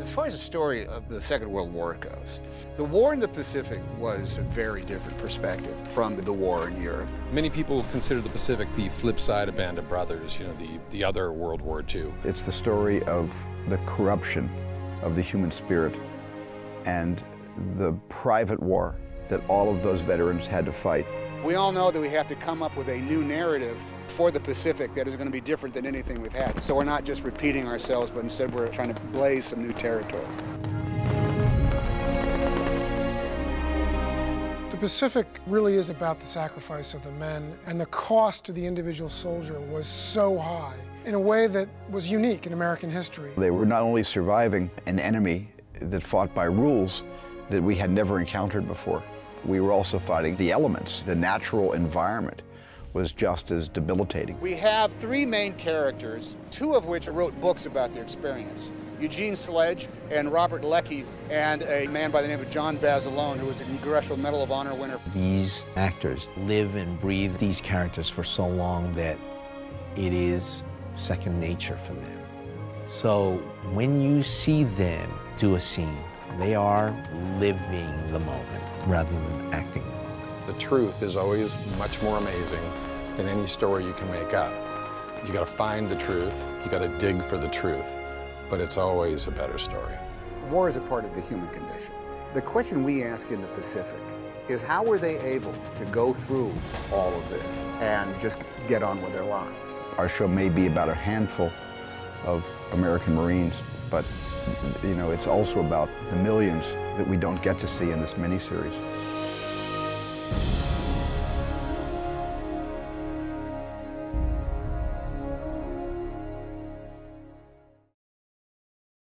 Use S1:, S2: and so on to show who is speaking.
S1: As far as the story of the Second World War goes, the war in the Pacific was a very different perspective from the war in Europe.
S2: Many people consider the Pacific the flip side of Band of Brothers, you know, the other World War II.
S3: It's the story of the corruption of the human spirit and the private war that all of those veterans had to fight.
S1: We all know that we have to come up with a new narrative for the Pacific that is going to be different than anything we've had. So we're not just repeating ourselves, but instead we're trying to blaze some new territory.
S4: The Pacific really is about the sacrifice of the men, and the cost to the individual soldier was so high in a way that was unique in American history.
S3: They were not only surviving an enemy that fought by rules that we had never encountered before, we were also fighting the elements. The natural environment was just as debilitating.
S1: We have three main characters, two of which wrote books about their experience. Eugene Sledge and Robert Leckie, and a man by the name of John Basilone, who was a Congressional Medal of Honor winner.
S5: These actors live and breathe these characters for so long that it is second nature for them. So when you see them do a scene, they are living the moment rather than acting the moment.
S2: The truth is always much more amazing than any story you can make up. You gotta find the truth, you gotta dig for the truth, but it's always a better story.
S1: War is a part of the human condition. The question we ask in the Pacific is how were they able to go through all of this and just get on with their lives?
S3: Our show may be about a handful of American Marines, but you know, it's also about the millions that we don't get to see in this miniseries.